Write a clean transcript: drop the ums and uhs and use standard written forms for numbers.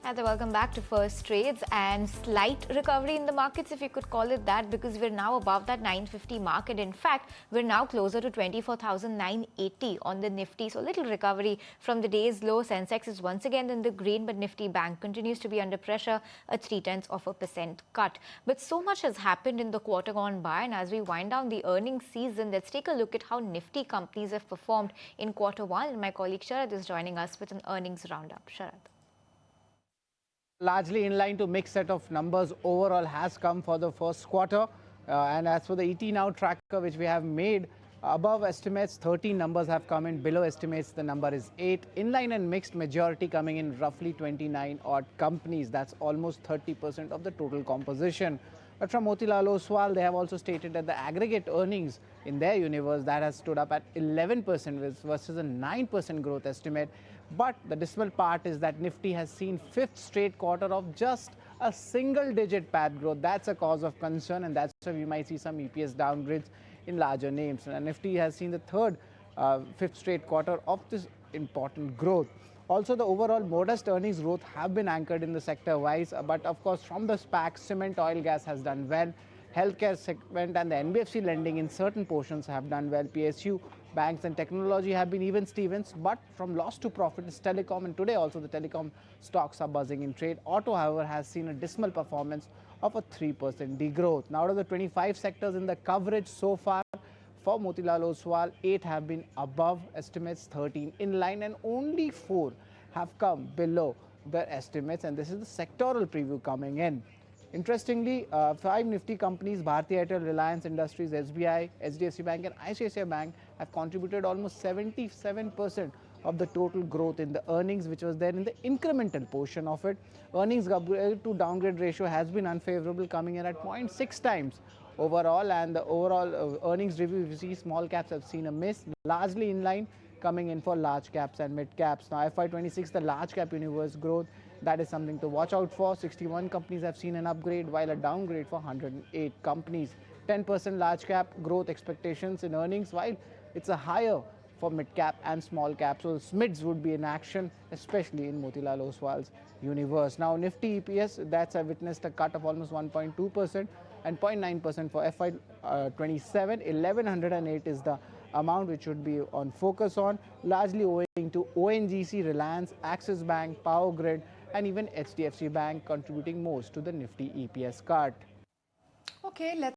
Hi there, welcome back to First Trades, and slight recovery in the markets, if you could call it that, because we're now above that 950 mark, and in fact we're now closer to 24,980 on the Nifty. So a little recovery from the day's low. Sensex is once again in the green, but Nifty Bank continues to be under pressure, a 0.3% cut. But so much has happened in the quarter gone by, and as we wind down the earnings season, let's take a look at how Nifty companies have performed in quarter one. And my colleague Sharad is joining us with an earnings roundup. Sharad. Largely in line to mixed set of numbers overall has come for the first quarter. And as for the ET Now tracker, which we have made, above estimates, 13 numbers have come in. Below estimates, the number is 8. Inline and mixed majority coming in roughly 29 odd companies. That's almost 30% of the total composition. But from Motilal Oswal, they have also stated that the aggregate earnings in their universe that has stood up at 11% versus a 9% growth estimate. But the dismal part is that Nifty has seen fifth straight quarter of just a single-digit PAT growth. That's a cause of concern, and that's why we might see some EPS downgrades in larger names. And Nifty has seen the fifth straight quarter of this important growth. Also, the overall modest earnings growth have been anchored in the sector-wise, but of course, from the SPAC, cement, oil, gas has done well. Healthcare segment and the NBFC lending in certain portions have done well. PSU, banks and technology have been even Stevens, but from loss to profit is telecom, and today also the telecom stocks are buzzing in trade. Auto, however, has seen a dismal performance of a 3% degrowth. Now, out of the 25 sectors in the coverage so far, for Motilal Oswal, 8 have been above estimates, 13 in line, and only 4 have come below the estimates. And this is the sectoral preview coming in. Interestingly, 5 Nifty companies, Bharti Airtel, Reliance Industries, SBI, HDFC Bank and ICICI Bank have contributed almost 77% of the total growth in the earnings, which was there in the incremental portion of it. Earnings to downgrade ratio has been unfavorable, coming in at 0.6 times overall, and the overall earnings review, you see small caps have seen a miss, largely in line coming in for large caps and mid caps. Now FY26, the large cap universe growth, that is something to watch out for. 61 companies have seen an upgrade, while a downgrade for 108 companies. 10% large cap growth expectations in earnings, while it's a higher for mid cap and small cap. So SMIDs would be in action, especially in Motilal Oswal's universe. Now Nifty EPS, that's witnessed a cut of almost 1.2% and 0.9% for FY27. 1108 is the amount which should be on focus on, largely owing to ONGC, Reliance, Axis Bank, Power Grid and even HDFC Bank contributing most to the Nifty EPS cut. Okay, let's